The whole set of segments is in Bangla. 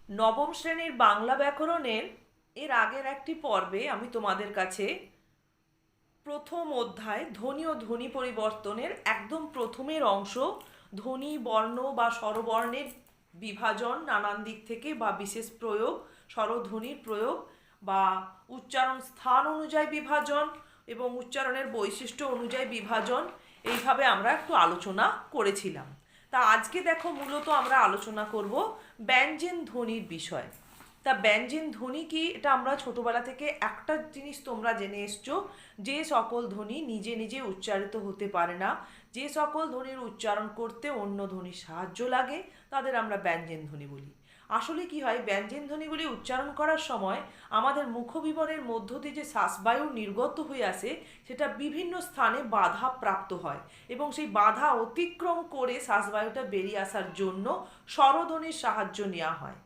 নবম শ্রেণীর বাংলা ব্যাকরণের এর আগের একটি পর্বে আমি তোমাদের কাছে প্রথম অধ্যায় ধ্বনি ও ধ্বনি পরিবর্তনের একদম প্রথমের অংশ ধ্বনি বর্ণ বা স্বরবর্ণের বিভাজন নানান দিক থেকে বা বিশেষ প্রয়োগ স্বরধ্বনির প্রয়োগ বা উচ্চারণ স্থান অনুযায়ী বিভাজন এবং উচ্চারণের বৈশিষ্ট্য অনুযায়ী বিভাজন এইভাবে আমরা একটু আলোচনা করেছিলাম। তা আজকে দেখো মূলত আমরা আলোচনা করব ব্যঞ্জন ধ্বনির বিষয়। তা ব্যঞ্জন ধ্বনি কি, এটা আমরা ছোটবেলা থেকে একটা জিনিস তোমরা জেনে এসছো, যে সকল ধ্বনি নিজে নিজে উচ্চারিত হতে পারে না, যে সকল ধ্বনির উচ্চারণ করতে অন্য ধ্বনির সাহায্য লাগে, তাদের আমরা ব্যঞ্জন ধ্বনি বলি। আসলে কি হয়, ব্যঞ্জন ধ্বনিগুলি উচ্চারণ করার সময় আমাদের মুখবিবরের মধ্য দিয়ে যে শ্বাসবায়ু নির্গত হয়ে আসে সেটা বিভিন্ন স্থানে বাধা প্রাপ্ত হয় এবং সেই বাধা অতিক্রম করে শ্বাসবায়ুটা বেরিয়ে আসার জন্য স্বরধ্বনির সাহায্য নেওয়া হয়।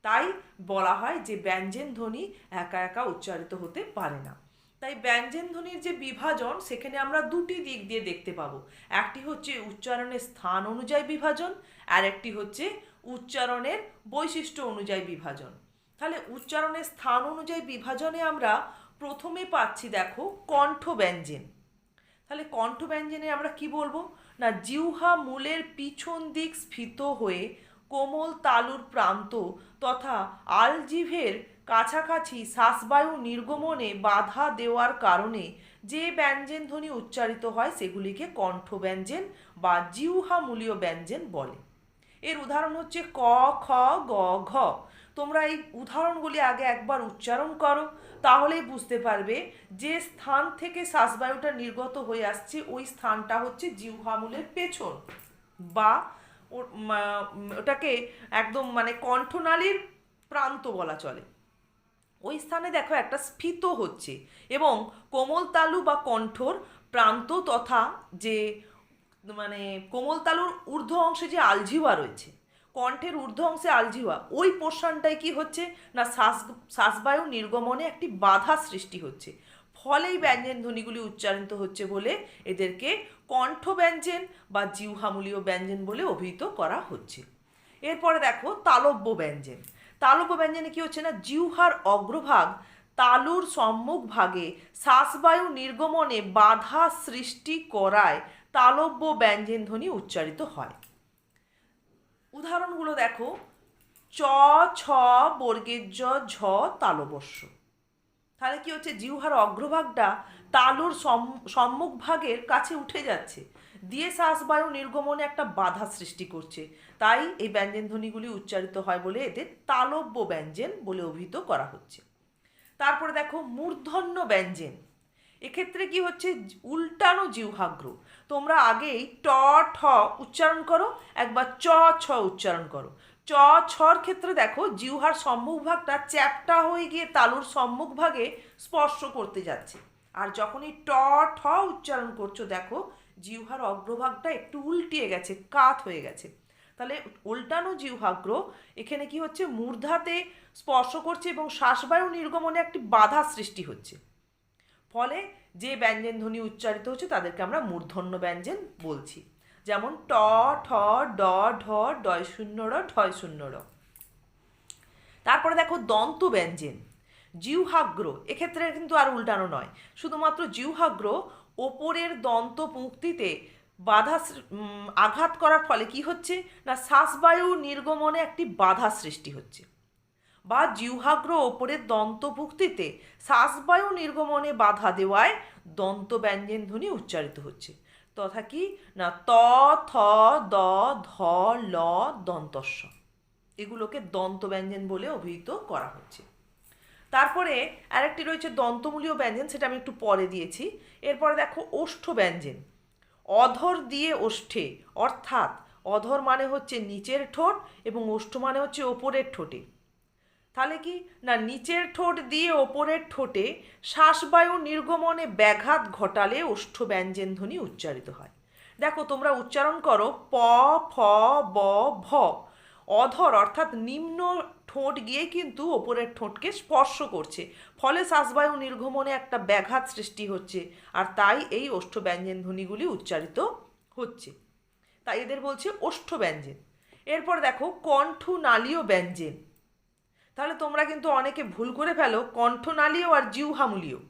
তাই বলা হয় যে ব্যঞ্জন ধ্বনি একা একা উচ্চারিত হতে পারে না। তাই ব্যঞ্জন ধ্বনির যে বিভাজন সেখানে আমরা দুটি দিক দিয়ে দেখতে পাবো। একটি হচ্ছে উচ্চারণের স্থান অনুযায়ী বিভাজন, আর একটি হচ্ছে উচ্চারণের বৈশিষ্ট্য অনুযায়ী বিভাজন। তাহলে উচ্চারণের স্থান অনুযায়ী বিভাজনে আমরা প্রথমে পাচ্ছি দেখো কণ্ঠ ব্যঞ্জন। তাহলে কণ্ঠ ব্যঞ্জনে আমরা কি বলবো না, জিহ্বা মূলের পিছন দিক স্ফীত হয়ে কোমল তালুর প্রান্ত তথা আলজিভের কাছাকাছি শ্বাসবায়ু নির্গমনে বাধা দেওয়ার কারণে যে ব্যঞ্জন ধ্বনি উচ্চারিত হয় সেগুলিকে কণ্ঠ ব্যঞ্জন বা জিহ্বামূলীয় ব্যঞ্জন বলে। এর উদাহরণ হচ্ছে ক, খ, গ, ঘ। তোমরা এই উদাহরণগুলি আগে একবার উচ্চারণ করো, তাহলেই বুঝতে পারবে যে স্থান থেকে শ্বাসবায়ুটা নির্গত হয়ে আসছে ওই স্থানটা হচ্ছে জিহ্বামূলের পেছন বা ওটাকে একদম কণ্ঠনালীর প্রান্ত বলা চলে। ওই স্থানে দেখো একটা স্ফীত হচ্ছে এবং কোমল তালু বা কণ্ঠর প্রান্ত তথা যে কোমল তালুর ঊর্ধ্ব অংশে যে আলজিহ্বা রয়েছে, কণ্ঠের ঊর্ধ্ব অংশে আলজিহ্বা, ওই পোর্শনটায় কি হচ্ছে না শ্বাসবায়ু নির্গমনে একটি বাধা সৃষ্টি হচ্ছে, ফলেই ব্যঞ্জন ধ্বনিগুলি উচ্চারিত হচ্ছে বলে এদেরকে কণ্ঠ ব্যঞ্জন বা জিহ্বামূলীয় ব্যঞ্জন বলে অভিহিত করা হচ্ছে। এরপরে দেখো তালব্য ব্যঞ্জন। তালব্য ব্যঞ্জনে কি হচ্ছে না, জিহ্বার অগ্রভাগ তালুর সম্মুখ ভাগে শ্বাসবায়ু নির্গমনে বাধা সৃষ্টি করায় তালব্য ব্যঞ্জন ধ্বনি উচ্চারিত হয়। উদাহরণগুলো দেখো, চ, ছ, বর্গের জ, ঝ, তালবস্য। তাহলে কি হচ্ছে, জিহ্বার অগ্রভাগটা তালুর সম্মুখ ভাগের কাছে উঠে যাচ্ছে, দিয়ে শ্বাসবায়ু নির্গমনে একটা বাধা সৃষ্টি করছে, তাই এই ব্যঞ্জন ধ্বনিগুলি উচ্চারিত হয় বলে এদের তালব্য ব্যঞ্জন বলে অভিহিত করা হচ্ছে। তারপরে দেখো মূর্ধন্য ব্যঞ্জন। এক্ষেত্রে কি হচ্ছে, উল্টানো জিহ্বাগ্র। তোমরা আগেই ট, ঠ উচ্চারণ করো, একবার চ, ছ উচ্চারণ করো। চ, ছর ক্ষেত্রে দেখো জিহ্বার সম্মুখভাগটা চ্যাপ্টা হয়ে গিয়ে তালুর সম্মুখভাগে স্পর্শ করতে যাচ্ছে, আর যখনই ট, ঠ উচ্চারণ করছো দেখো জিহ্বার অগ্রভাগটা একটু উল্টিয়ে গেছে, কাত হয়ে গেছে। তাহলে উল্টানো জিহ্বাগ্র এখানে কি হচ্ছে, মূর্ধাতে স্পর্শ করছে এবং শ্বাসবায়ু নির্গমনে একটি বাধা সৃষ্টি হচ্ছে, ফলে যে ব্যঞ্জন ধ্বনি উচ্চারিত হচ্ছে তাদেরকে আমরা মূর্ধন্য ব্যঞ্জন বলছি। যেমন ট, ঠ, ড, ঢ, ডয় শূন্য র, ঢয় শূন্য র। তারপরে দেখো দন্ত ব্যঞ্জন। জিহ্বাগ্র এক্ষেত্রে কিন্তু আর উল্টানো নয়, শুধুমাত্র জিহ্বাগ্র ওপরের দন্ত পুক্তিতে বাধা আঘাত করার ফলে কি হচ্ছে না, শ্বাসবায়ু নির্গমনে একটি বাধা সৃষ্টি হচ্ছে, বা জিহ্বাগ্র ওপরের দন্তভুক্তিতে শ্বাসবায়ু নির্গমনে বাধা দেওয়ায় দন্ত ব্যঞ্জন ধ্বনি উচ্চারিত হচ্ছে। তথা কি না, ত, থ, দ, ধ, ল, দন্তস্ব, এগুলোকে দন্ত ব্যঞ্জন বলে অভিহিত করা হচ্ছে। তারপরে আরেকটি রয়েছে দন্তমূলীয় ব্যঞ্জন, সেটা আমি একটু পরে দিয়েছি। এরপরে দেখো ওষ্ঠ ব্যঞ্জন। অধর দিয়ে ওষ্ঠে, অর্থাৎ অধর মানে হচ্ছে নিচের ঠোঁট এবং ওষ্ঠ মানে হচ্ছে ওপরের ঠোঁটে। তাহলে কি না, নিচের ঠোঁট দিয়ে ওপরের ঠোঁটে শ্বাসবায়ু নির্গমনে ব্যাঘাত ঘটালে ওষ্ঠ ব্যঞ্জন ধ্বনি উচ্চারিত হয়। দেখো তোমরা উচ্চারণ করো প, ফ, ব, ভ। অধর অর্থাৎ নিম্ন ঠোঁট গিয়ে কিন্তু ওপরের ঠোঁটকে স্পর্শ করছে, ফলে শ্বাসবায়ু নির্গমনে একটা ব্যাঘাত সৃষ্টি হচ্ছে, আর তাই এই ওষ্ঠ ব্যঞ্জন ধ্বনিগুলি উচ্চারিত হচ্ছে, তাই এদের বলছে ওষ্ঠ ব্যঞ্জন। এরপর দেখো কণ্ঠনালীয় ব্যঞ্জন। তাহলে তোমরা কিন্তু অনেকে ভুল করে ফেলো কণ্ঠনালীয় আর জিহ্বামূলীয়।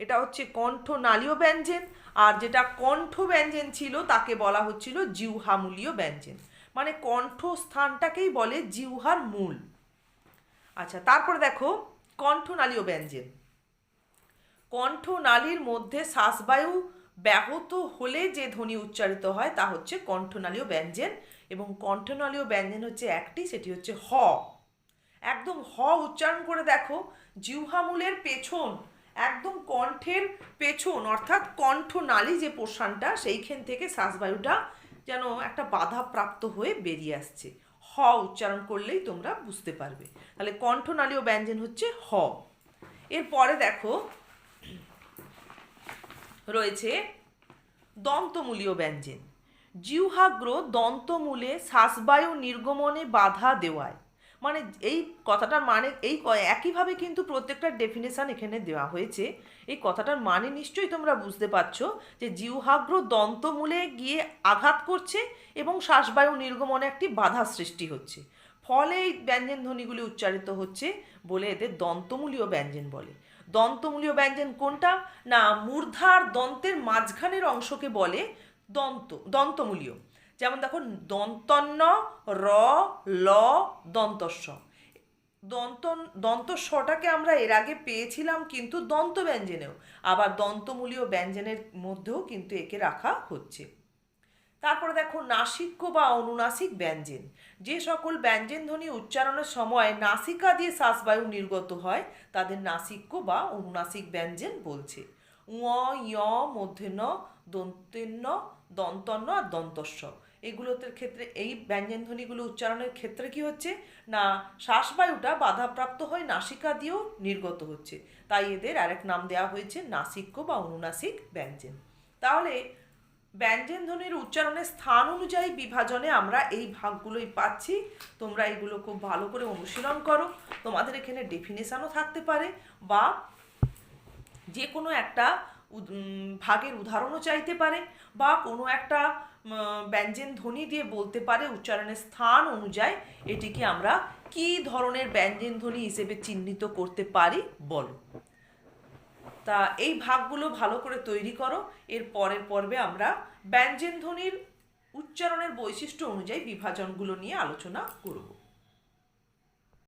এটা হচ্ছে কণ্ঠনালীয় ব্যঞ্জন, আর যেটা কণ্ঠ ব্যঞ্জন ছিল তাকে বলা হচ্ছিল জিহ্বামূলীয় ব্যঞ্জন। মানে কণ্ঠস্থানটাকেই বলে জিহ্বার মূল। আচ্ছা, তারপরে দেখো কণ্ঠনালীয় ব্যঞ্জন। কণ্ঠনালীর মধ্যে শ্বাসবায়ু ব্যাহত হলে যে ধ্বনি উচ্চারিত হয় তা হচ্ছে কণ্ঠনালীয় ব্যঞ্জন। এবং কণ্ঠনালীয় ব্যঞ্জন হচ্ছে একটি, সেটি হচ্ছে হ। একদম হ উচ্চারণ করে দেখো, জিহ্বামূলের পেছন, একদম কণ্ঠের পেছন অর্থাৎ কণ্ঠনালী যে পোর্শনটা, সেইখান থেকে শ্বাসবায়ুটা যেন একটা বাধা প্রাপ্ত হয়ে বেরিয়ে আসছে। হ উচ্চারণ করলেই তোমরা বুঝতে পারবে। তাহলে কণ্ঠনালীয় ব্যঞ্জন হচ্ছে হ। এরপরে দেখো রয়েছে দন্তমূলীয় ব্যঞ্জন। জিহ্বাগ্র দন্তমূলে শ্বাসবায়ু নির্গমনে বাধা দেওয়ায়। মানে এই কথাটার মানে একইভাবে কিন্তু প্রত্যেকটা ডেফিনেশন এখানে দেওয়া হয়েছে। এই কথাটার মানে নিশ্চয়ই তোমরা বুঝতে পারছো যে জিহ্বাগ্র দন্তমূলে গিয়ে আঘাত করছে এবং শ্বাসবায়ু নির্গমনে একটি বাধা সৃষ্টি হচ্ছে, ফলে এই ব্যঞ্জন ধ্বনিগুলি উচ্চারিত হচ্ছে বলে এদের দন্তমূলীয় ব্যঞ্জন বলে। দন্তমূলীয় ব্যঞ্জন কোনটা? না, মূর্ধার দন্তের মাঝখানের অংশকে বলে দন্তমূলীয়। যেমন দেখো দন্তন্য, র, ল, দন্তস্ব। দন্তস্বটাকে আমরা এর আগে পেয়েছিলাম কিন্তু দন্ত ব্যঞ্জনেও, আবার দন্তমূলীয় ব্যঞ্জনের মধ্যেও কিন্তু একে রাখা হচ্ছে। তারপরে দেখো নাসিক্য বা অনুনাসিক ব্যঞ্জন। যে সকল ব্যঞ্জন ধ্বনি উচ্চারণের সময় নাসিকা দিয়ে শ্বাসবায়ু নির্গত হয় তাদের নাসিক্য বা অনুনাসিক ব্যঞ্জন বলছে। উ, য়, মূর্ধন্য, দন্তেন্য, দন্তন্য আর দন্তস্ব, এগুলোতে ক্ষেত্রে এই ব্যঞ্জন ধ্বনিগুলো উচ্চারণের ক্ষেত্রে কি হচ্ছে না, শ্বাসবায়ুটা বাধাপ্রাপ্ত হয়ে নাসিকা দিয়েও নির্গত হচ্ছে, তাই এদের আরেক নাম দেওয়া হয়েছে নাসিক্য বা অনুনাসিক ব্যঞ্জন। তাহলে ব্যঞ্জন ধ্বনির উচ্চারণের স্থান অনুযায়ী বিভাজনে আমরা এই ভাগগুলোই পাচ্ছি। তোমরা এগুলো খুব ভালো করে অনুশীলন করো। তোমাদের এখানে ডেফিনেশনও থাকতে পারে বা যে কোনো একটা ভাগের উদাহরণও চাইতে পারে, বা কোনো একটা ব্যঞ্জন ধ্বনি দিয়ে বলতে পারে উচ্চারণের স্থান অনুযায়ী এটিকে আমরা কী ধরনের ব্যঞ্জন ধ্বনি হিসেবে চিহ্নিত করতে পারি বলো। তা এই ভাগগুলো ভালো করে তৈরি করো। এর পরের পর্বে আমরা ব্যঞ্জন ধ্বনির উচ্চারণের বৈশিষ্ট্য অনুযায়ী বিভাজনগুলো নিয়ে আলোচনা করব।